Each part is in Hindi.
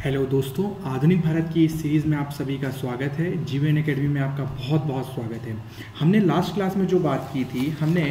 हेलो दोस्तों, आधुनिक भारत की इस सीरीज़ में आप सभी का स्वागत है। जीवन एकेडमी में आपका बहुत बहुत स्वागत है। हमने लास्ट क्लास में जो बात की थी, हमने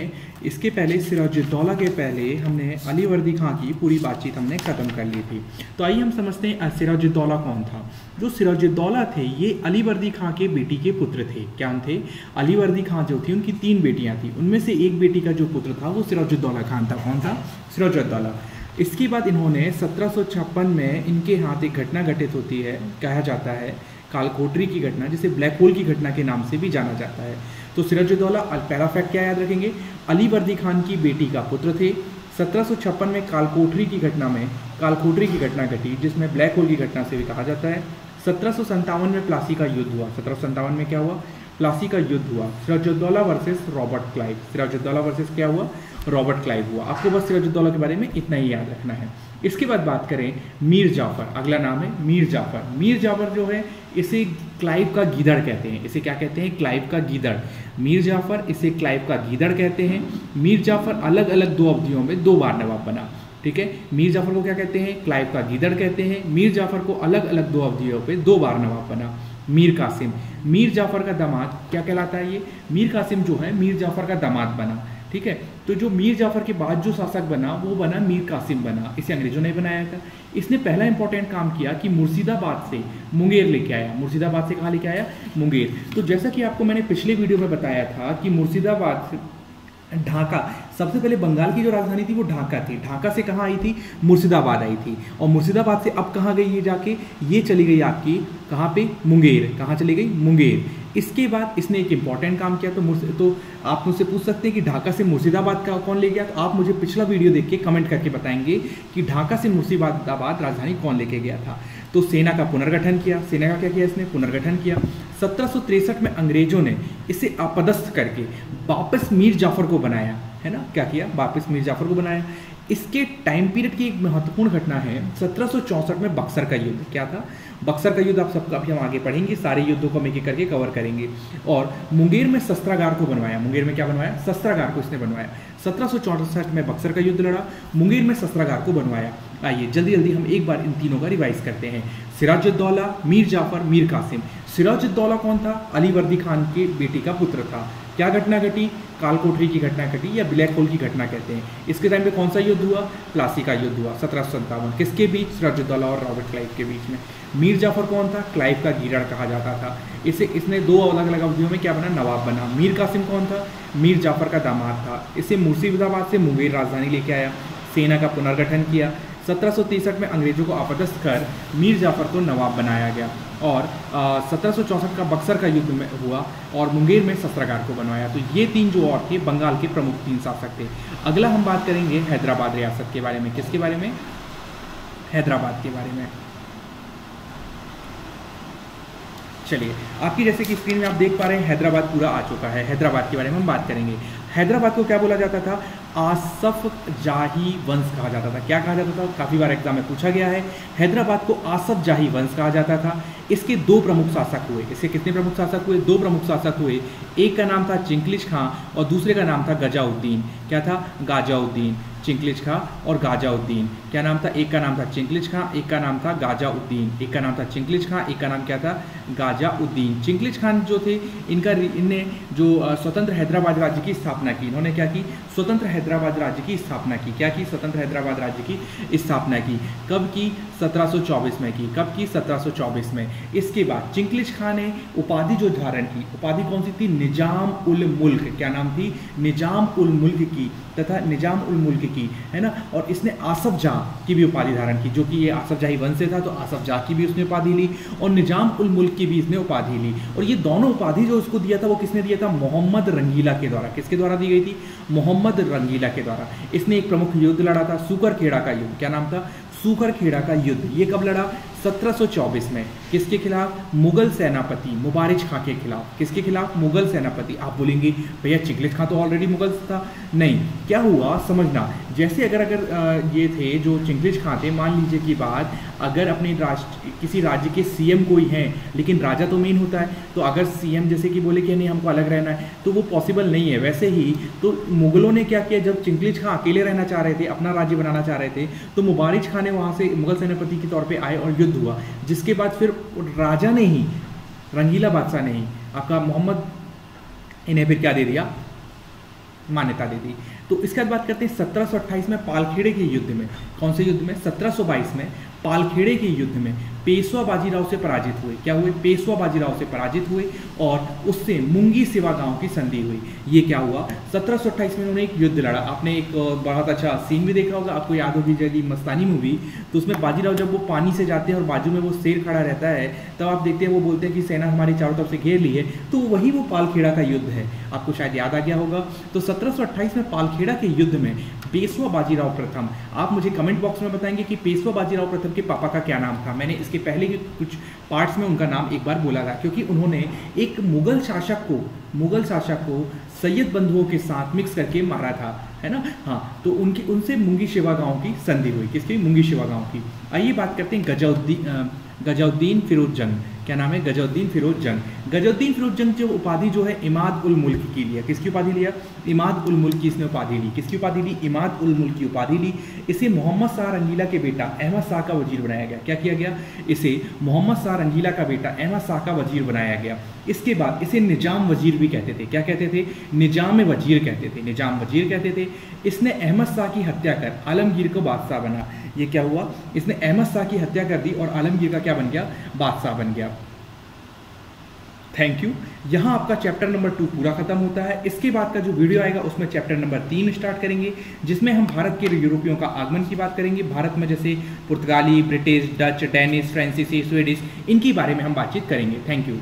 इसके पहले सिराजुद्दौला के पहले हमने अली वर्दी खां की पूरी बातचीत हमने ख़त्म कर ली थी। तो आइए हम समझते हैं सिराजुद्दौला कौन था। जो सिराजुद्दौला थे ये अली वर्दी खां के बेटी के पुत्र थे। क्या थे? अली वर्दी खां जो थी उनकी 3 बेटियाँ थी, उनमें से एक बेटी का जो पुत्र था वो सिराजुद्दौला खान था। कौन था? सिराजुद्दौला। इसके बाद इन्होंने 1756 में इनके हाथ एक घटना घटित होती है, कहा जाता है कालकोठरी की घटना, जिसे ब्लैक होल की घटना के नाम से भी जाना जाता है। तो सिराजुद्दौला, पहला फैक्ट क्या याद रखेंगे, अली वर्दी खान की बेटी का पुत्र थे। 1756 में कालकोठरी की घटना घटी, जिसमें ब्लैक होल की घटना से भी कहा जाता है। 1757 में प्लासी का युद्ध हुआ। 1757 में क्या हुआ? प्लासी का युद्ध हुआ। Sirajuddaula versus Robert Clive. Sirajuddaula versus क्या हुआ? रॉबर्ट क्लाइव हुआ। आपको बस सिराजुद्दौला के बारे में इतना ही याद रखना है। इसके बाद बात करें मीर जाफर, अगला नाम है मीर जाफर। मीर जाफर जो है, इसे क्लाइव का गीदड़ कहते हैं। इसे क्या कहते हैं? क्लाइव का गीदड़। मीर जाफर, इसे क्लाइव का गीदड़ कहते हैं। मीर जाफर अलग अलग 2 अवधियों में 2 बार नवाब बना। ठीक है, मीर जाफर को क्या कहते हैं? क्लाइव का गीदड़ कहते हैं। मीर जाफर को अलग अलग 2 अवधियों पे 2 बार नवाब बना। मीर कासिम, मीर जाफर का दामाद क्या कहलाता है? ये मीर कासिम जो है मीर जाफर का दामाद बना। ठीक है, तो जो मीर जाफर के बाद जो शासक बना वो बना मीर कासिम बना। इसे अंग्रेजों ने बनाया था। इसने पहला इंपॉर्टेंट काम किया कि मुर्शिदाबाद से मुंगेर लेके आया। मुर्शिदाबाद से कहाँ लेके आया? मुंगेर। तो जैसा कि आपको मैंने पिछले वीडियो में बताया था कि मुर्शिदाबाद से ढाका, सबसे पहले बंगाल की जो राजधानी थी वो ढाका थी। ढाका से कहाँ आई थी? मुर्शिदाबाद आई थी। और मुर्शिदाबाद से अब कहाँ गई ये जाके? ये चली गई आपकी कहाँ पे? मुंगेर। कहाँ चली गई? मुंगेर। इसके बाद इसने एक इंपॉर्टेंट काम किया। तो आप मुझसे पूछ सकते हैं कि ढाका से मुर्शिदाबाद का कौन ले गया? तो आप मुझे पिछला वीडियो देख के कमेंट करके बताएंगे कि ढाका से मुर्शिदाबाद राजधानी कौन लेके गया था। तो सेना का पुनर्गठन किया। सेना का क्या किया इसने? पुनर्गठन किया। 1763 में अंग्रेजों ने इसे अपदस्थ करके वापस मीर जाफर को बनाया, है ना? क्या किया? वापस मीर जाफर को बनाया। इसके टाइम पीरियड की एक महत्वपूर्ण घटना है 1764 में बक्सर का युद्ध। क्या था? बक्सर का युद्ध आप सबका अभी हम आगे पढ़ेंगे, सारे युद्धों को हम एक करके कवर करेंगे। और मुंगेर में शस्त्रागार को बनवाया। मुंगेर में क्या बनवाया? शस्त्रागार को इसने बनवाया। 1764 में बक्सर का युद्ध लड़ा, मुंगेर में शस्त्रागार को बनवाया। आइए जल्दी जल्दी हम एक बार इन तीनों का रिवाइज करते हैं। सिराजुद्दौला, मीर जाफर, मीर कासिम। सिराजुद्दौला कौन था? अली वर्दी खान के बेटी का पुत्र था। क्या घटना घटी? कालकोठरी की घटना घटी या ब्लैक होल की घटना कहते हैं। इसके टाइम पे कौन सा युद्ध हुआ? प्लासी का युद्ध हुआ 1757। किसके बीच? सिराजुद्दौला और रॉबर्ट क्लाइव के बीच में। मीर जाफर कौन था? क्लाइव का गीदड़ कहा जाता था। इसने 2 अलग अलग अवधियों में क्या बना? नवाब बना। मीर कासिम कौन था? मीर जाफर का दामाद था। इसे मुर्शिदाबाद से मुंगेर राजधानी लेके आया। सेना का पुनर्गठन किया। 1763 में अंग्रेजों को अपदस्थ कर मीर जाफर को नवाब बनाया गया। और 1764 का बक्सर का युद्ध में हुआ और मुंगेर में शस्त्रागार को बनवाया। तो ये 3 जो और थे बंगाल के प्रमुख 3 शासक थे। अगला हम बात करेंगे हैदराबाद रियासत के बारे में। किसके बारे में? हैदराबाद के बारे में। चलिए, आपकी जैसे कि स्क्रीन में आप देख पा रहे हैं हैदराबाद पूरा आ चुका है। हैदराबाद के बारे में हम बात करेंगे। हैदराबाद को क्या बोला जाता था? आसफ जाही वंश कहा जाता था। क्या कहा जाता था? काफ़ी बार एग्जाम में पूछा गया है। हैदराबाद को आसफ जाही वंश कहा जाता था। इसके 2 प्रमुख शासक हुए। इसके कितने प्रमुख शासक हुए? 2 प्रमुख शासक हुए। एक का नाम था चिंकलिश खां और दूसरे का नाम था गजाउद्दीन। क्या था? गाजाउद्दीन। चिंकलिश खां और गाजाउद्दीन। क्या नाम था? एक का नाम था चिंकलिश खां, एक का नाम था गाजाउद्दीन। एक का नाम था चिंकलिश खां, एक का नाम क्या था? गाजाउद्दीन। चिंकलिश खान जो थे इनने जो स्वतंत्र हैदराबाद राज्य की स्थापना की। इन्होंने क्या की? स्वतंत्र हैदराबाद राज्य की स्थापना की। क्या की? स्वतंत्र हैदराबाद राज्य की स्थापना की। कब की? 1724 में की। कब की? 1724 में। इसके बाद चिंकलिश खान ने उपाधि जो धारण की, उपाधि कौन सी थी? निजाम उल मुल्क। क्या नाम थी? निजाम उल मुल्क की तथा निजाम उल मुल्क की, है ना? और इसने आसफ जाह की भी उपाधि धारण की, जो कि ये आसफ जाही वंश से था, तो आसफ जाह की भी उसने उपाधि ली और निजाम उल मुल्क की भी इसने उपाधि ली। और ये दोनों उपाधि जो उसको दिया था वो किसने दिया था? मोहम्मद रंगीला के द्वारा। किसके द्वारा दी गई थी? मोहम्मद रंगीला के द्वारा। इसने एक प्रमुख युद्ध लड़ा था, सूकरखेड़ा का युद्ध। क्या नाम था? सूकरखेड़ा का युद्ध। ये कब लड़ा? 1724 में। किसके खिलाफ? मुगल सेनापति मुबारिज खां के खिलाफ। किसके खिलाफ? मुगल सेनापति। आप बोलेंगे भैया चिंकलिश खां तो ऑलरेडी मुगल था। नहीं, क्या हुआ समझना। जैसे अगर ये थे जो चिंकलिश खां थे, मान लीजिए कि बात अगर अपने किसी राज्य के सीएम कोई हैं, लेकिन राजा तो मेन होता है, तो अगर सीएम जैसे कि बोले कि नहीं हमको अलग रहना है तो वो पॉसिबल नहीं है। वैसे ही तो मुगलों ने क्या किया, जब चिंकलिश खां अकेले रहना चाह रहे थे, अपना राज्य बनाना चाह रहे थे, तो मुबारिज खां ने वहाँ से मुगल सेनापति के तौर पर आए और युद्ध युद्ध हुआ, जिसके बाद फिर राजा ने ही, रंगीला बादशाह ने ही आपका मोहम्मद इन्हें फिर क्या दे दिया, मान्यता दे दी। तो इसके बाद बात करते हैं 1728 में पालखेड़े के युद्ध में। कौन से युद्ध में? 1722 में पालखेड़े के युद्ध में पेशवा बाजीराव से पराजित हुए। क्या हुए? पेशवा बाजीराव से पराजित हुए और उससे मुंगी सिवा गांव की संधि हुई। ये क्या हुआ? 1728 में उन्होंने एक युद्ध लड़ा। आपने एक बहुत अच्छा सीन भी देखा होगा, आपको याद होगी यदि मस्तानी मूवी, तो उसमें बाजीराव जब वो पानी से जाते हैं और बाजू में वो शेर खड़ा रहता है, तब आप देखते हैं वो बोलते हैं कि सेना हमारी चारों तरफ से घेर ली है। तो वही वो पालखेड़ा का युद्ध है, आपको शायद याद आ गया होगा। तो 1728 में पालखेड़ा के युद्ध में पेशवा बाजीराव प्रथम, आप मुझे कमेंट बॉक्स में बताएंगे कि पेशवा बाजीराव प्रथम के पापा का क्या नाम था। मैंने इसके पहले के कुछ पार्ट्स में उनका नाम एक बार बोला था, क्योंकि उन्होंने एक मुगल शासक को सैयद बंधुओं के साथ मिक्स करके मारा था, है ना। हाँ, तो उनसे मुंगी शिवा गांव की संधि हुई। किसकी? मुंगी शिवा गांव की। आइए बात करते हैं गजउद्दीन फिरोज जंग। क्या नाम है? गजउद्दीन फिरोज जंग। गजउद्दीन फिरोज जंग जो उपाधि जो है इमाद उल मुल्क की लिया। किसकी उपाधि लिया? इमाद उल मुल्क की इसने उपाधि ली। किसकी उपाधि ली? इमाद उल मुल्क की उपाधि ली। इसे मोहम्मद शाह रंगीला के बेटा अहमद शाह का वजीर बनाया गया। क्या किया गया? इसे मोहम्मद शाह रंगीला का बेटा अहमद शाह का वजीर बनाया गया। इसके बाद इसे निजाम वजीर भी कहते थे। क्या कहते थे? निजाम वजीर कहते थे, निजाम वजीर कहते थे। इसने अहमद शाह की हत्या कर आलमगीर को बादशाह बना। ये क्या हुआ? इसने अहमद शाह की हत्या कर दी और आलमगीर का क्या बन गया? बादशाह बन गया। Thank you. यहाँ आपका चैप्टर नंबर 2 पूरा खत्म होता है। इसके बाद का जो वीडियो आएगा उसमें चैप्टर नंबर 3 स्टार्ट करेंगे, जिसमें हम भारत के यूरोपियों का आगमन की बात करेंगे। भारत में जैसे पुर्तगाली, ब्रिटिश, डच, डेनिश, फ्रांसीसी, स्वीडिश, इनकी बारे में हम बातचीत करेंगे। Thank you.